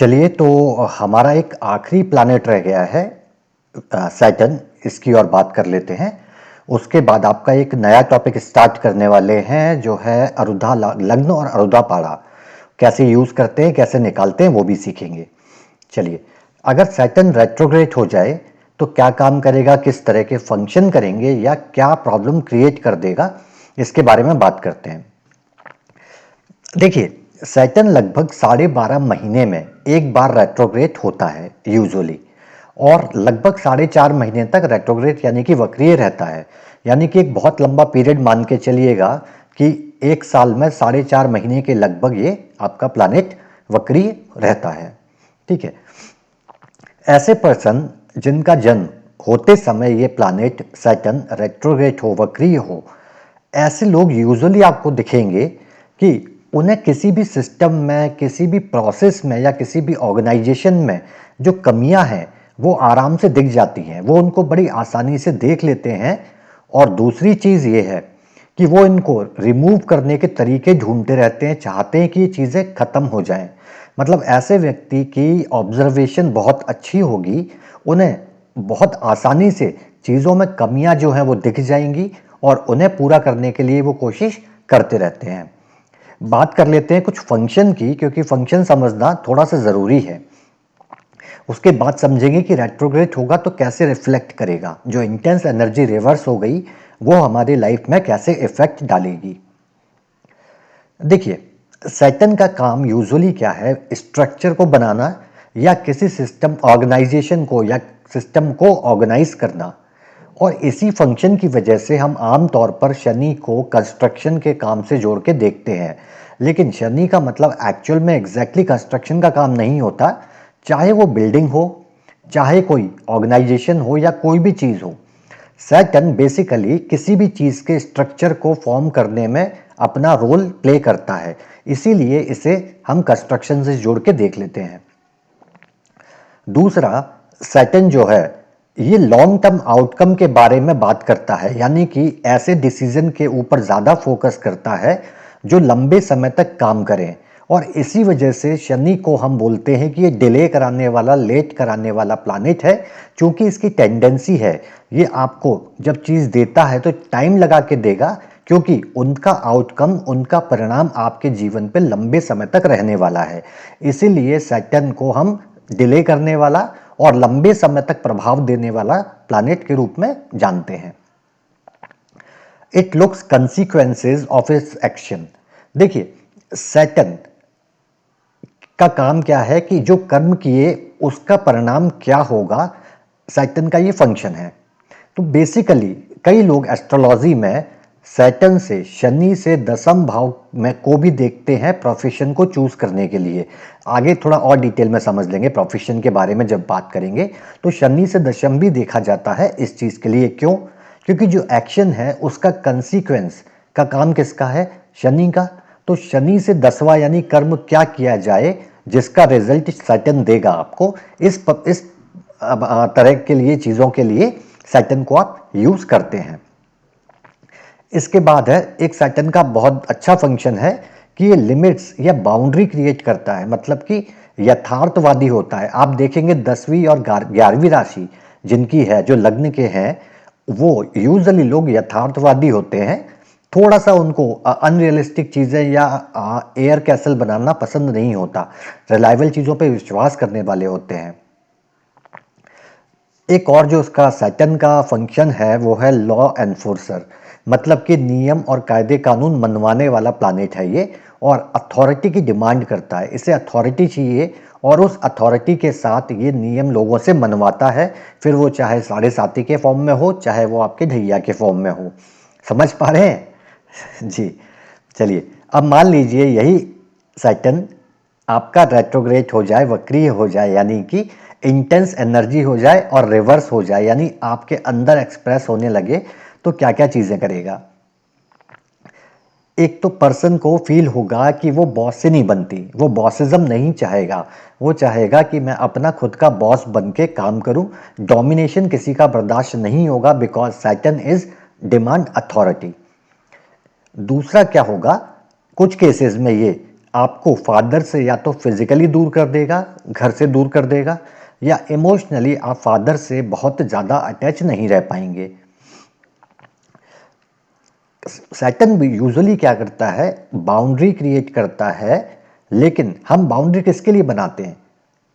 चलिए तो हमारा एक आखिरी प्लैनेट रह गया है सैटर्न। इसकी और बात कर लेते हैं। उसके बाद आपका एक नया टॉपिक स्टार्ट करने वाले हैं जो है अरुधा लग्न और अरुधा पाड़ा कैसे यूज करते हैं, कैसे निकालते हैं, वो भी सीखेंगे। चलिए, अगर सैटर्न रेट्रोग्रेड हो जाए तो क्या काम करेगा, किस तरह के फंक्शन करेंगे या क्या प्रॉब्लम क्रिएट कर देगा, इसके बारे में बात करते हैं। देखिए, सैटर्न लगभग 12.5 महीने में एक बार रेट्रोग्रेड होता है यूजुअली, और लगभग 4.5 महीने तक रेट्रोग्रेड यानी कि वक्रीय रहता है। यानी कि एक बहुत लंबा पीरियड मान के चलिएगा कि एक साल में 4.5 महीने के लगभग ये आपका प्लैनेट वक्रीय रहता है। ठीक है, ऐसे पर्सन जिनका जन्म होते समय ये प्लैनेट सैटर्न रेट्रोग्रेड हो, वक्रीय हो, ऐसे लोग यूजुअली आपको दिखेंगे कि उन्हें किसी भी सिस्टम में, किसी भी प्रोसेस में या किसी भी ऑर्गेनाइजेशन में जो कमियां हैं वो आराम से दिख जाती हैं, वो उनको बड़ी आसानी से देख लेते हैं। और दूसरी चीज़ ये है कि वो इनको रिमूव करने के तरीके ढूंढते रहते हैं, चाहते हैं कि ये चीज़ें ख़त्म हो जाएं। मतलब ऐसे व्यक्ति की ऑब्जर्वेशन बहुत अच्छी होगी, उन्हें बहुत आसानी से चीज़ों में कमियां जो हैं वो दिख जाएंगी और उन्हें पूरा करने के लिए वो कोशिश करते रहते हैं। बात कर लेते हैं कुछ फंक्शन की, क्योंकि फंक्शन समझना थोड़ा सा ज़रूरी है। उसके बाद समझेंगे कि रेट्रोग्रेड होगा तो कैसे रिफ्लेक्ट करेगा, जो इंटेंस एनर्जी रिवर्स हो गई वो हमारी लाइफ में कैसे इफेक्ट डालेगी। देखिए, सैटर्न का काम यूजुअली क्या है, स्ट्रक्चर को बनाना या किसी सिस्टम ऑर्गेनाइजेशन को या सिस्टम को ऑर्गेनाइज करना। और इसी फंक्शन की वजह से हम आम तौर पर शनि को कंस्ट्रक्शन के काम से जोड़ के देखते हैं। लेकिन शनि का मतलब एक्चुअल में एग्जैक्टली कंस्ट्रक्शन का काम नहीं होता। चाहे वो बिल्डिंग हो, चाहे कोई ऑर्गेनाइजेशन हो या कोई भी चीज़ हो, सैटर्न बेसिकली किसी भी चीज़ के स्ट्रक्चर को फॉर्म करने में अपना रोल प्ले करता है। इसीलिए इसे हम कंस्ट्रक्शन से जोड़ के देख लेते हैं। दूसरा, सैटर्न जो है ये लॉन्ग टर्म आउटकम के बारे में बात करता है, यानी कि ऐसे डिसीजन के ऊपर ज़्यादा फोकस करता है जो लंबे समय तक काम करें। और इसी वजह से शनि को हम बोलते हैं कि ये डिले कराने वाला, लेट कराने वाला प्लैनेट है। क्योंकि इसकी टेंडेंसी है, ये आपको जब चीज़ देता है तो टाइम लगा के देगा, क्योंकि उनका आउटकम, उनका परिणाम आपके जीवन पे लंबे समय तक रहने वाला है। इसीलिए सैटर्न को हम डिले करने वाला और लंबे समय तक प्रभाव देने वाला प्लैनेट के रूप में जानते हैं। It looks consequences of its action. देखिए, सैटर्न का काम क्या है कि जो कर्म किए उसका परिणाम क्या होगा, सैटर्न का ये फंक्शन है। तो बेसिकली कई लोग एस्ट्रोलॉजी में सैटर्न से, शनि से दसम भाव में को भी देखते हैं प्रोफेशन को चूज करने के लिए। आगे थोड़ा और डिटेल में समझ लेंगे प्रोफेशन के बारे में जब बात करेंगे। तो शनि से दशम भी देखा जाता है इस चीज के लिए। क्यों? क्योंकि जो एक्शन है उसका कंसीक्वेंस का काम किसका है? शनि का। तो शनि से दसवां यानी कर्म क्या किया जाए जिसका रिजल्ट सैटर्न देगा आपको, इस तरह के लिए, चीजों के लिए सैटर्न को आप यूज करते हैं। इसके बाद है एक सैटर्न का बहुत अच्छा फंक्शन है कि ये लिमिट्स या बाउंड्री क्रिएट करता है, मतलब कि यथार्थवादी होता है। आप देखेंगे 10वीं और 11वीं राशि जिनकी है, जो लग्न के हैं, वो यूजुअली लोग यथार्थवादी होते हैं। थोड़ा सा उनको अनरियलिस्टिक चीज़ें या एयर कैसल बनाना पसंद नहीं होता, रिलायबल चीज़ों पे विश्वास करने वाले होते हैं। एक और जो उसका सैटर्न का फंक्शन है वो है लॉ एनफोर्सर, मतलब कि नियम और कायदे कानून मनवाने वाला प्लैनेट है ये, और अथॉरिटी की डिमांड करता है। इसे अथॉरिटी चाहिए और उस अथॉरिटी के साथ ये नियम लोगों से मनवाता है, फिर वो चाहे साढ़े साती के फॉर्म में हो, चाहे वो आपके ढैया के फॉर्म में हो। समझ पा रहे हैं जी? चलिए, अब मान लीजिए यही सैटर्न आपका रेट्रोग्रेड हो जाए, वक्रीय हो जाए, यानी कि इंटेंस एनर्जी हो जाए और रिवर्स हो जाए, यानी आपके अंदर एक्सप्रेस होने लगे, तो क्या क्या चीजें करेगा। एक तो पर्सन को फील होगा कि वो बॉस से नहीं बनती, वो बॉसिज्म नहीं चाहेगा, वो चाहेगा कि मैं अपना खुद का बॉस बन के काम करूं। डोमिनेशन किसी का बर्दाश्त नहीं होगा, because Saturn is demand authority. दूसरा क्या होगा, कुछ केसेस में ये आपको फादर से या तो फिजिकली दूर कर देगा, घर से दूर कर देगा, या इमोशनली आप फादर से बहुत ज़्यादा अटैच नहीं रह पाएंगे। सैटर्न भी यूजुअली क्या करता है, बाउंड्री क्रिएट करता है, लेकिन हम बाउंड्री किसके लिए बनाते हैं?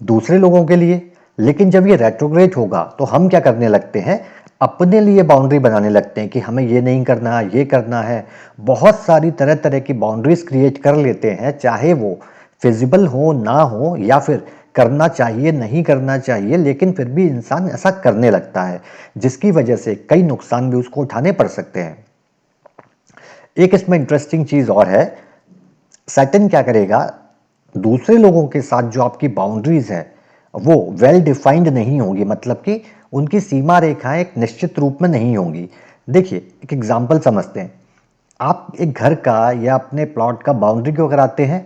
दूसरे लोगों के लिए। लेकिन जब ये रेट्रोग्रेड होगा तो हम क्या करने लगते हैं, अपने लिए बाउंड्री बनाने लगते हैं कि हमें ये नहीं करना, ये करना है। बहुत सारी तरह तरह की बाउंड्रीज क्रिएट कर लेते हैं, चाहे वो फिजिबल हो ना हो, या फिर करना चाहिए नहीं करना चाहिए, लेकिन फिर भी इंसान ऐसा करने लगता है, जिसकी वजह से कई नुकसान भी उसको उठाने पड़ सकते हैं। एक इसमें इंटरेस्टिंग चीज और है, सैटर्न क्या करेगा, दूसरे लोगों के साथ जो आपकी बाउंड्रीज है वो वेल डिफाइंड नहीं होंगी, मतलब कि उनकी सीमा रेखाएं एक निश्चित रूप में नहीं होंगी। देखिए एक एग्जांपल समझते हैं, आप एक घर का या अपने प्लॉट का बाउंड्री क्यों कराते हैं?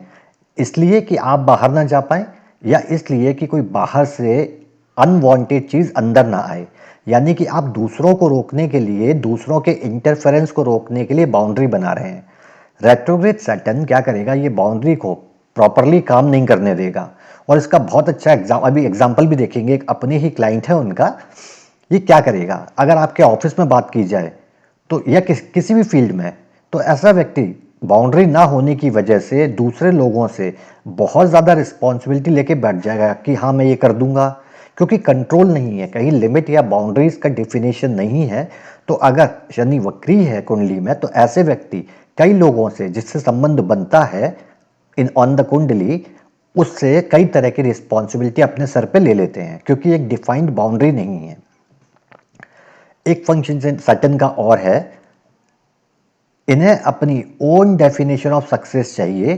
इसलिए कि आप बाहर ना जा पाए, या इसलिए कि कोई बाहर से अनवांटेड चीज अंदर ना आए। यानी कि आप दूसरों को रोकने के लिए, दूसरों के इंटरफेरेंस को रोकने के लिए बाउंड्री बना रहे हैं। रेट्रोग्रेड सैटर्न क्या करेगा, ये बाउंड्री को प्रॉपरली काम नहीं करने देगा। और इसका बहुत अच्छा अभी एग्जांपल भी देखेंगे, एक अपने ही क्लाइंट है उनका। ये क्या करेगा, अगर आपके ऑफिस में बात की जाए तो, या किसी भी फील्ड में, तो ऐसा व्यक्ति बाउंड्री ना होने की वजह से दूसरे लोगों से बहुत ज़्यादा रिस्पॉन्सिबिलिटी लेके बैठ जाएगा कि हाँ मैं ये कर दूंगा, क्योंकि कंट्रोल नहीं है, कहीं लिमिट या बाउंड्रीज का डिफिनेशन नहीं है। तो अगर शनि वक्री है कुंडली में, तो ऐसे व्यक्ति कई लोगों से जिससे संबंध बनता है इन ऑन द कुंडली, उससे कई तरह की रिस्पॉन्सिबिलिटी अपने सर पे ले लेते हैं, क्योंकि एक डिफाइंड बाउंड्री नहीं है। एक फंक्शन सैटर्न का और है, इन्हें अपनी ओन डेफिनेशन ऑफ सक्सेस चाहिए,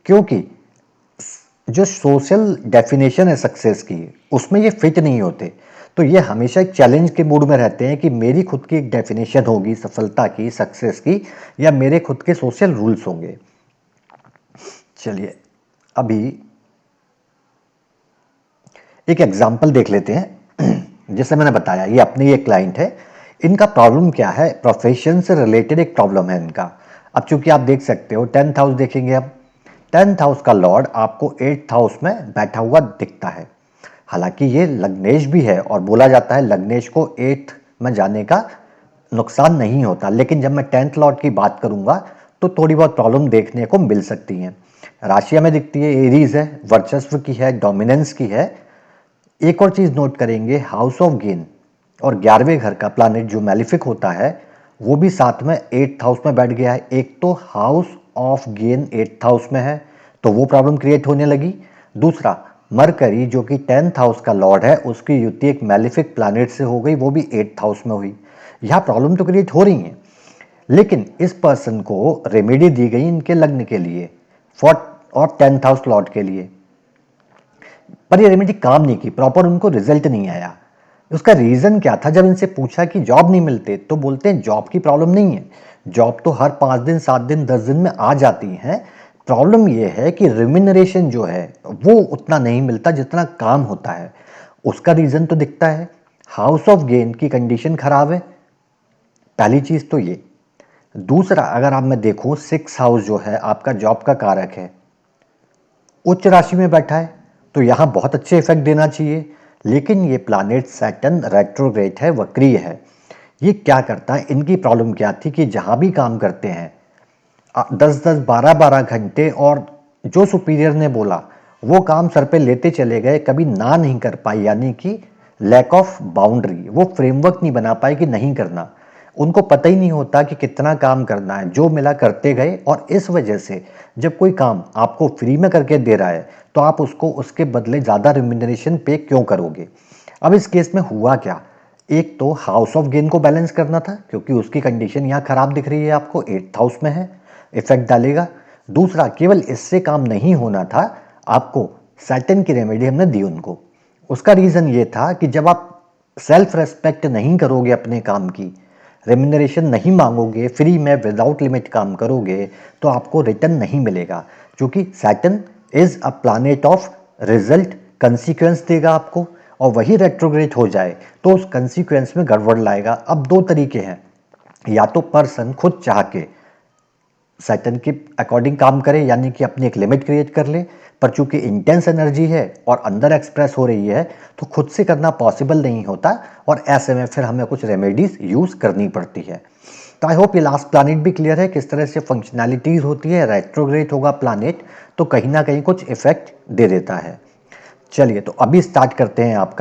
क्योंकि जो सोशल डेफिनेशन है सक्सेस की, उसमें ये फिट नहीं होते। तो ये हमेशा एक चैलेंज के मूड में रहते हैं कि मेरी खुद की एक डेफिनेशन होगी सफलता की, सक्सेस की, या मेरे खुद के सोशल रूल्स होंगे। चलिए अभी एक एग्जाम्पल देख लेते हैं। जैसे मैंने बताया ये अपने ये क्लाइंट है, इनका प्रॉब्लम क्या है, प्रोफेशन से रिलेटेड एक प्रॉब्लम है इनका। अब चूंकि आप देख सकते हो 10th हाउस देखेंगे, अब 10th हाउस का लॉर्ड आपको 8th हाउस में बैठा हुआ दिखता है। हालांकि ये लग्नेश भी है, और बोला जाता है लग्नेश को 8th में जाने का नुकसान नहीं होता, लेकिन जब मैं 10th लॉर्ड की बात करूंगा तो थोड़ी बहुत प्रॉब्लम देखने को मिल सकती हैं। राशिया में दिखती है, एरीज है, वर्चस्व की है, डोमिनेंस की है। एक और चीज नोट करेंगे, हाउस ऑफ गेन और 11वें घर का प्लैनेट जो मैलिफिक होता है, वो भी साथ में 8th हाउस में बैठ गया है। एक तो house of gain 8th house में है, तो वो प्रॉब्लम क्रिएट होने लगी। दूसरा, मरकरी जो कि 10th हाउस का लॉर्ड है, उसकी युति एक मैलिफिक प्लैनेट से हो गई, वो भी 8th हाउस में हुई। यहाँ प्रॉब्लम तो क्रिएट हो रही है, लेकिन इस पर्सन को रेमेडी दी गई इनके लग्न के लिए, फॉर और 10th हाउस लॉर्ड के लिए, पर ये रेमेडी काम नहीं की, प्रॉपर उनको रिजल्ट नहीं आया। उसका रीजन क्या था, जब इनसे पूछा कि जॉब नहीं मिलते, तो बोलते हैं जॉब की प्रॉब्लम नहीं है, जॉब तो हर 5 दिन 7 दिन 10 दिन में आ जाती है। प्रॉब्लम ये है कि रिम्यूनरेशन जो है वो उतना नहीं मिलता जितना काम होता है। उसका रीजन तो दिखता है, हाउस ऑफ गेन की कंडीशन खराब है, पहली चीज तो ये। दूसरा, अगर आप मैं देखूं 6th हाउस जो है आपका जॉब का कारक है, उच्च राशि में बैठा है, तो यहाँ बहुत अच्छे इफेक्ट देना चाहिए। लेकिन ये प्लैनेट सैटर्न रेट्रोग्रेड है, वक्रीय है। ये क्या करता है, इनकी प्रॉब्लम क्या थी कि जहाँ भी काम करते हैं 10-10 12-12 घंटे, और जो सुपीरियर ने बोला वो काम सर पे लेते चले गए, कभी ना नहीं कर पाए, यानी कि लैक ऑफ बाउंड्री, वो फ्रेमवर्क नहीं बना पाए कि नहीं करना। उनको पता ही नहीं होता कि कितना काम करना है, जो मिला करते गए, और इस वजह से जब कोई काम आपको फ्री में करके दे रहा है तो आप उसको उसके बदले ज़्यादा रिम्यूनरेशन पे क्यों करोगे। अब इस केस में हुआ क्या, एक तो हाउस ऑफ गेन को बैलेंस करना था, क्योंकि उसकी कंडीशन यहाँ खराब दिख रही है, आपको 8th हाउस में है, इफेक्ट डालेगा। दूसरा, केवल इससे काम नहीं होना था, आपको सैटर्न की रेमेडी हमने दी उनको। उसका रीजन ये था कि जब आप सेल्फ रेस्पेक्ट नहीं करोगे, अपने काम की रेम्यूनरेशन नहीं मांगोगे, फ्री में विदाउट लिमिट काम करोगे, तो आपको रिटर्न नहीं मिलेगा। क्योंकि Saturn is a planet of result, consequence देगा आपको, और वही रेट्रोग्रेड हो जाए तो उस कंसीक्वेंस में गड़बड़ लाएगा। अब दो तरीके हैं, या तो पर्सन खुद चाह के सैटर्न के अकॉर्डिंग काम करे, यानी कि अपनी एक लिमिट क्रिएट कर ले। पर चूंकि इंटेंस एनर्जी है और अंदर एक्सप्रेस हो रही है तो खुद से करना पॉसिबल नहीं होता, और ऐसे में फिर हमें कुछ रेमेडीज यूज करनी पड़ती है। तो आई होप ये लास्ट प्लानिट भी क्लियर है किस तरह से फंक्शनैलिटीज होती है। रेट्रोग्रेड होगा प्लानिट तो कहीं ना कहीं कुछ इफेक्ट दे देता है। चलिए तो अभी स्टार्ट करते हैं आपका